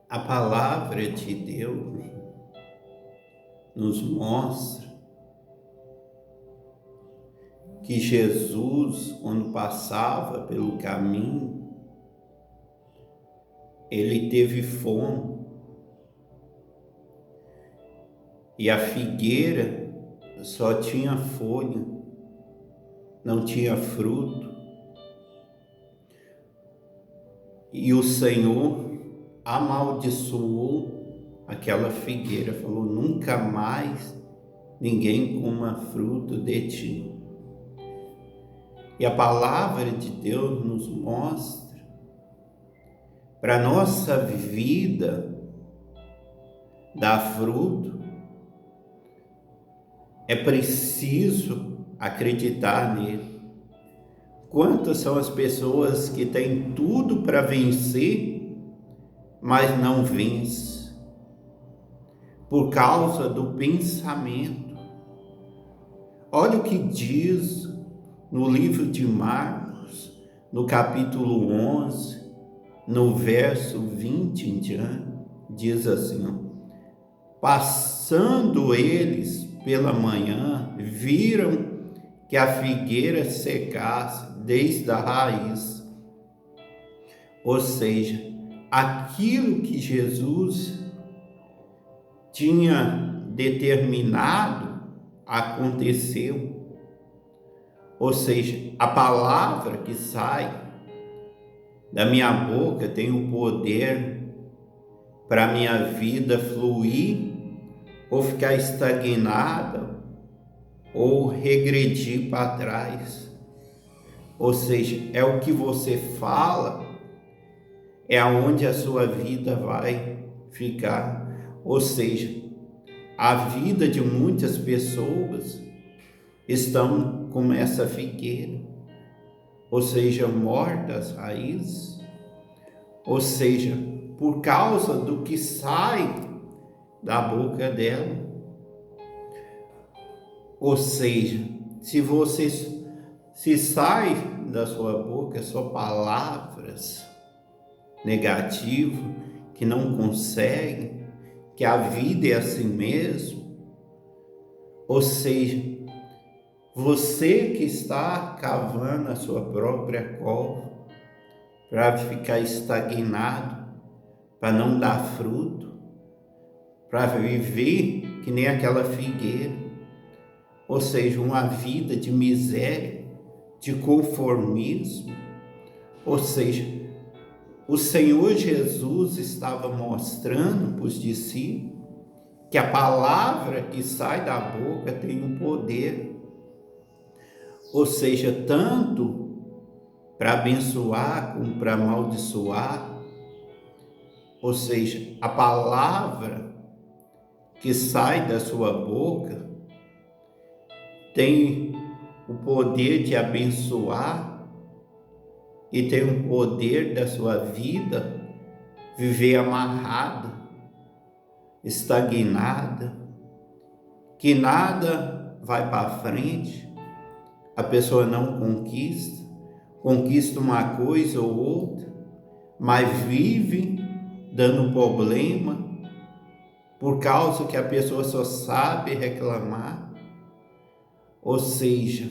A palavra de Deus nos mostra que Jesus, quando passava pelo caminho, ele teve fome. E a figueira só tinha folha, não tinha fruto. E o Senhor amaldiçoou aquela figueira, falou: nunca mais ninguém coma fruto de ti. E a palavra de Deus nos mostra, para a nossa vida dar fruto, é preciso acreditar nele. Quantas são as pessoas que têm tudo para vencer, mas não vencem? Por causa do pensamento. Olha o que diz no livro de Marcos, no capítulo 11, no verso 20 em diante, diz assim: passando eles pela manhã, viram que a figueira secasse desde a raiz. Ou seja, aquilo que Jesus tinha determinado aconteceu. Ou seja, a palavra que sai da minha boca tem o poder para a minha vida fluir ou ficar estagnada ou regredir para trás. Ou seja, é o que você fala, é aonde a sua vida vai ficar. Ou seja, a vida de muitas pessoas estão como essa figueira, ou seja, mortas raízes, ou seja, por causa do que sai da boca dela. Ou seja, se sai da sua boca só palavras negativas, que não conseguem, que a vida é assim mesmo, ou seja, você que está cavando a sua própria cova para ficar estagnado, para não dar fruto, para viver que nem aquela figueira, ou seja, uma vida de miséria, de conformismo. Ou seja, o Senhor Jesus estava mostrando para os discípulos que a palavra que sai da boca tem um poder, ou seja, tanto para abençoar como para amaldiçoar. Ou seja, a palavra que sai da sua boca tem o poder de abençoar e tem o poder da sua vida viver amarrada, estagnada, que nada vai para frente, a pessoa não conquista uma coisa ou outra, mas vive dando problema, por causa que a pessoa só sabe reclamar. Ou seja,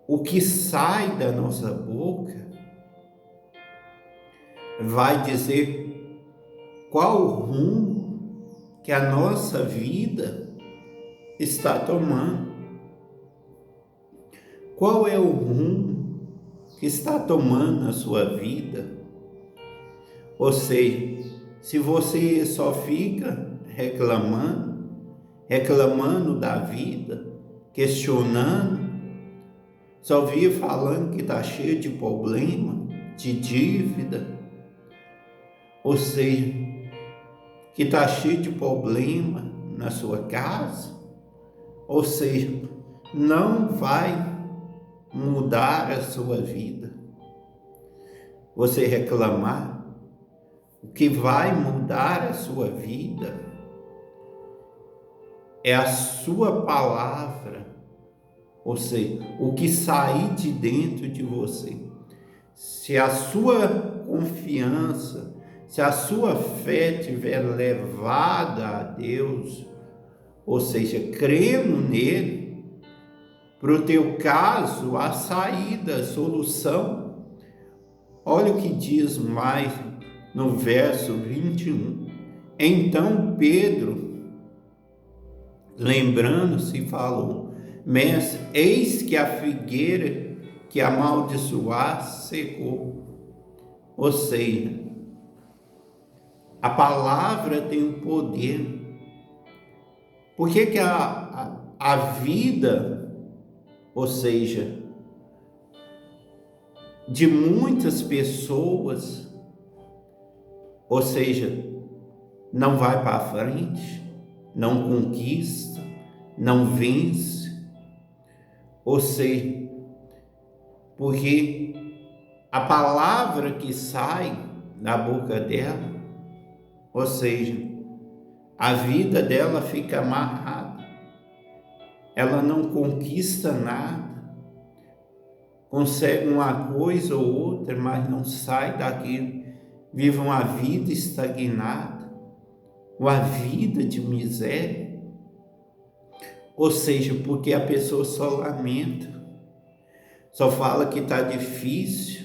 o que sai da nossa boca vai dizer qual o rumo que a nossa vida está tomando. Qual é o rumo que está tomando a sua vida? Ou seja, se você só fica reclamando da vida, questionando, só vive falando que está cheio de problema, de dívida, ou seja, que está cheio de problema na sua casa, ou seja, não vai mudar a sua vida. Você reclamar, o que vai mudar a sua vida é a sua palavra, ou seja, o que sair de dentro de você. Se a sua confiança se a sua fé estiver levada a Deus, ou seja, crendo nele, para o teu caso, a saída, a solução. Olha o que diz mais no verso 21. Então Pedro, lembrando-se, falou: Mestre, eis que a figueira que amaldiçoaste secou. Ou seja, a palavra tem o poder. Por que a vida, ou seja, de muitas pessoas, ou seja, não vai para frente, não conquista, não vence, ou seja, porque a palavra que sai da boca dela, ou seja, a vida dela fica amarrada, ela não conquista nada, consegue uma coisa ou outra, mas não sai daquilo, vive uma vida estagnada, uma vida de miséria, ou seja, porque a pessoa só lamenta, só fala que está difícil,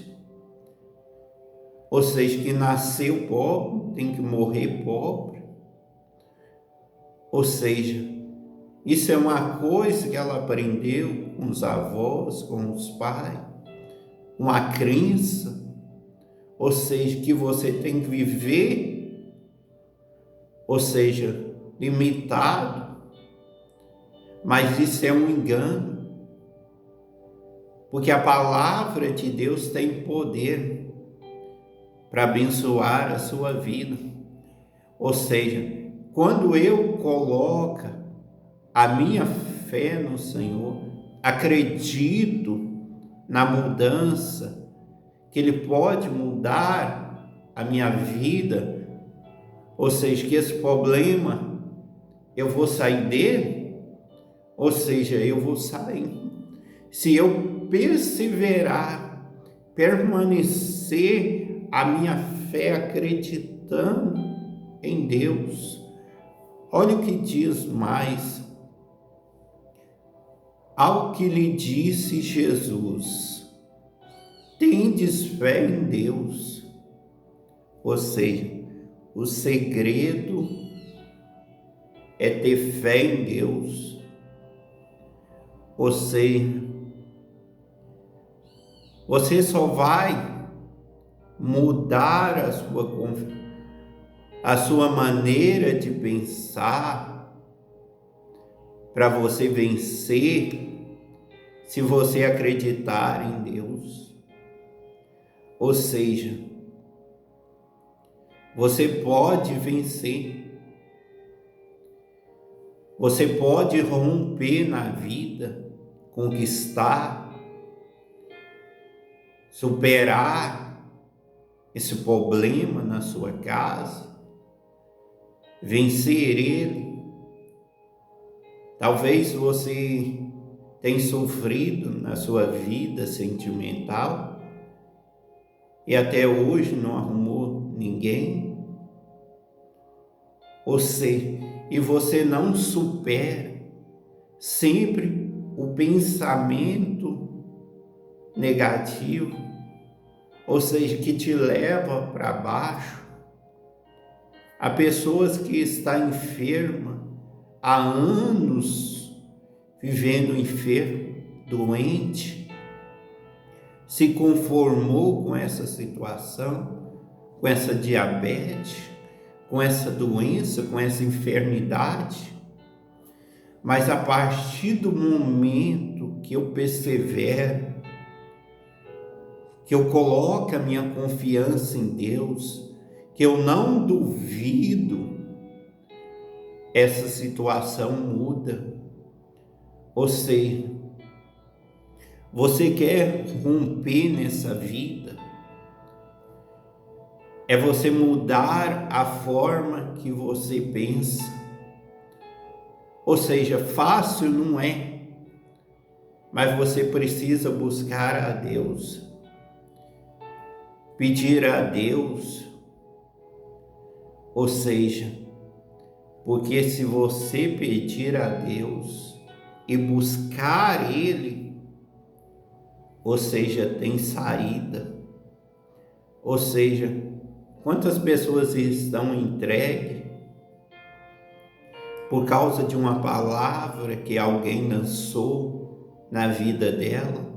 ou seja, que nasceu pobre, tem que morrer pobre, ou seja, isso é uma coisa que ela aprendeu com os avós, com os pais, uma crença, ou seja, que você tem que viver, ou seja, limitado, mas isso é um engano, porque a palavra de Deus tem poder para abençoar a sua vida, ou seja, quando eu coloco a minha fé no Senhor, acredito na mudança, que Ele pode mudar a minha vida, ou seja, que esse problema eu vou sair dele, ou seja, eu vou sair. Se eu perseverar, permanecer a minha fé acreditando em Deus. Olha o que diz mais. Ao que lhe disse Jesus: tendes fé em Deus. Ou seja, o segredo é ter fé em Deus. Ou seja, você só vai mudar a sua maneira de pensar para você vencer se você acreditar em Deus. Ou seja, você pode vencer, você pode romper na vida, conquistar, superar esse problema na sua casa, vencer ele. Talvez você tenha sofrido na sua vida sentimental e até hoje não arrumou ninguém. E você não supera sempre o pensamento negativo, ou seja, que te leva para baixo. Há pessoas que estão enfermas há anos, vivendo enfermo, doente, se conformou com essa situação, com essa diabetes, com essa doença, com essa enfermidade. Mas a partir do momento que eu persevero, que eu coloco a minha confiança em Deus, que eu não duvido, essa situação muda. Ou seja, você quer romper nessa vida, é você mudar a forma que você pensa. Ou seja, fácil não é, mas você precisa buscar a Deus, pedir a Deus, Ou seja, porque se você pedir a Deus e buscar Ele, ou seja, tem saída. Ou seja, quantas pessoas estão entregues por causa de uma palavra que alguém lançou na vida dela?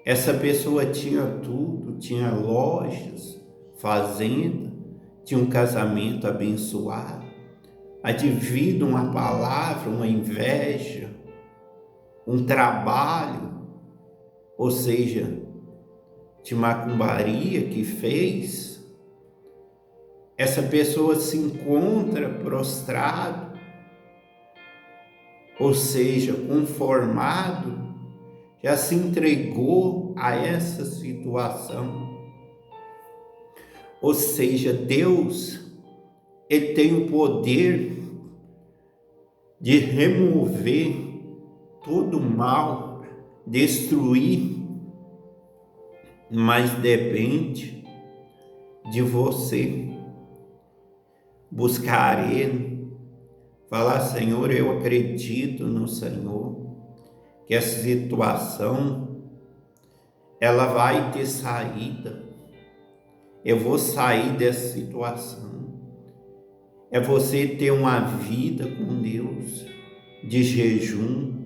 Essa pessoa tinha tudo, tinha lojas, fazenda, tinha um casamento abençoado, mas devido a uma palavra, uma inveja, um trabalho, ou seja, de macumbaria que fez, essa pessoa se encontra prostrado, ou seja, conformado, já se entregou a essa situação. Ou seja, Deus, Ele tem o poder de remover todo o mal, destruir, mas depende de você buscar Ele, falar: Senhor, eu acredito no Senhor, que essa situação ela vai ter saída. Eu vou sair dessa situação. É você ter uma vida com Deus, de jejum,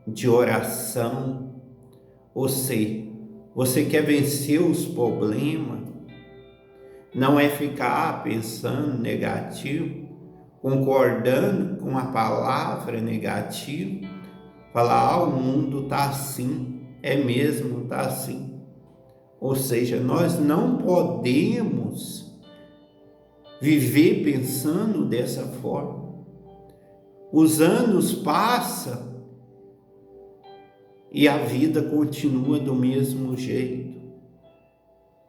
de oração. Ou seja, você quer vencer os problemas, não é ficar pensando negativo, concordando com a palavra negativa, falar: o mundo está assim, é mesmo, está assim. Ou seja, nós não podemos viver pensando dessa forma. Os anos passam e a vida continua do mesmo jeito.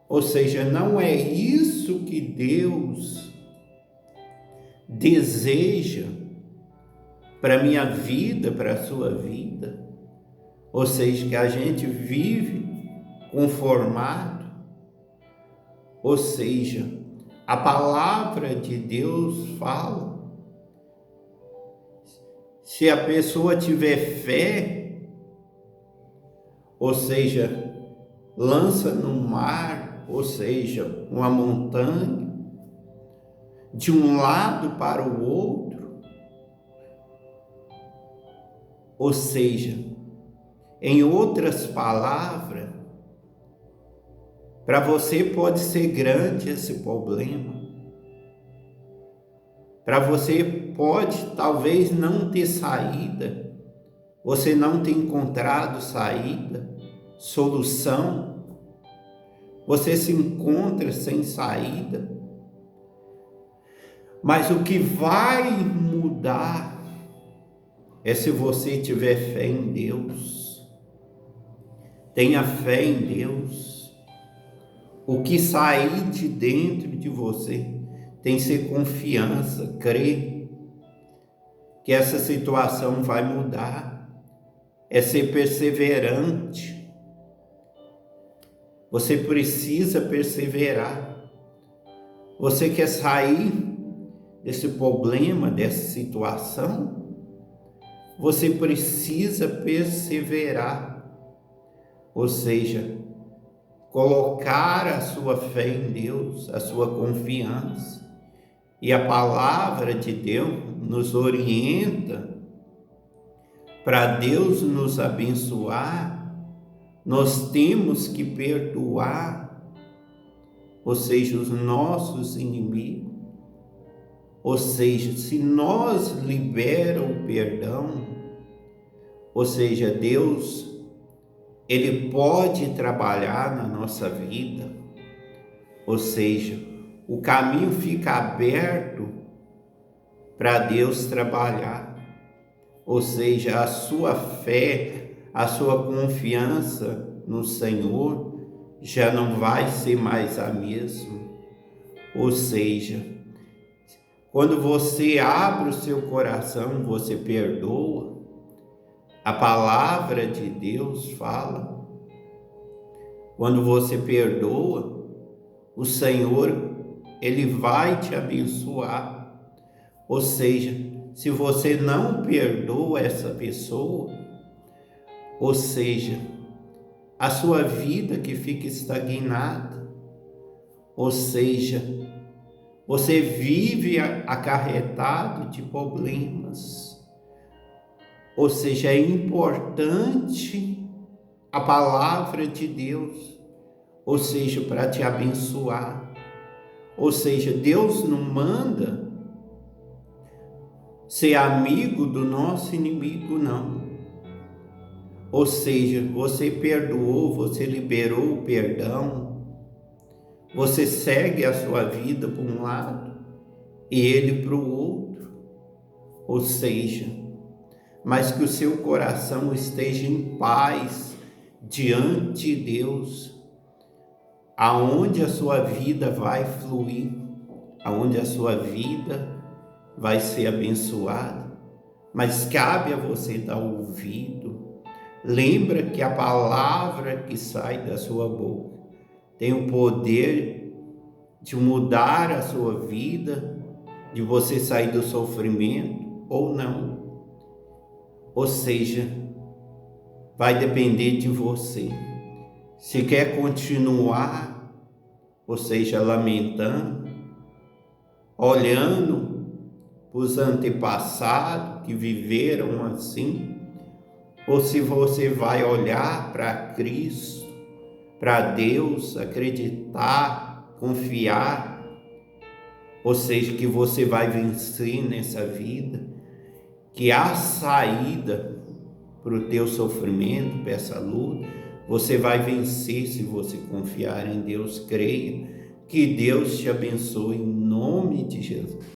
Ou seja, não é isso que Deus deseja para a minha vida, para a sua vida. Ou seja, que a gente vive conformado. Ou seja, a palavra de Deus fala: se a pessoa tiver fé, ou seja, lança no mar, ou seja, uma montanha, de um lado para o outro. Ou seja, em outras palavras, para você pode ser grande esse problema. Para você pode talvez não ter saída. Você não tem encontrado saída, solução. Você se encontra sem saída. Mas o que vai mudar é se você tiver fé em Deus. Tenha fé em Deus. O que sair de dentro de você tem que ser confiança, crer que essa situação vai mudar. É ser perseverante. Você precisa perseverar. Você quer sair desse problema, dessa situação? Você precisa perseverar. Ou seja, colocar a sua fé em Deus, a sua confiança. E a palavra de Deus nos orienta para Deus nos abençoar. Nós temos que perdoar, ou seja, os nossos inimigos. Ou seja, se nós liberamos o perdão, ou seja, Deus, Ele pode trabalhar na nossa vida. Ou seja, o caminho fica aberto para Deus trabalhar. Ou seja, a sua fé, a sua confiança no Senhor já não vai ser mais a mesma. Ou seja, quando você abre o seu coração, você perdoa. A palavra de Deus fala: quando você perdoa, o Senhor, Ele vai te abençoar. Ou seja, se você não perdoa essa pessoa, ou seja, a sua vida que fica estagnada, ou seja, você vive acarretado de problemas. Ou seja, é importante a palavra de Deus, ou seja, para te abençoar. Ou seja, Deus não manda ser amigo do nosso inimigo, não. Ou seja, você perdoou, você liberou o perdão, você segue a sua vida para um lado e ele para o outro. Ou seja, mas que o seu coração esteja em paz diante de Deus, aonde a sua vida vai fluir, aonde a sua vida vai ser abençoada. Mas cabe a você dar ouvido. Lembra que a palavra que sai da sua boca tem o poder de mudar a sua vida, de você sair do sofrimento ou não. Ou seja, vai depender de você. Se quer continuar, ou seja, lamentando, olhando para os antepassados que viveram assim, ou se você vai olhar para Cristo, para Deus, acreditar, confiar, ou seja, que você vai vencer nessa vida, que há saída para o teu sofrimento, para essa luta, você vai vencer se você confiar em Deus. Creia. Que Deus te abençoe em nome de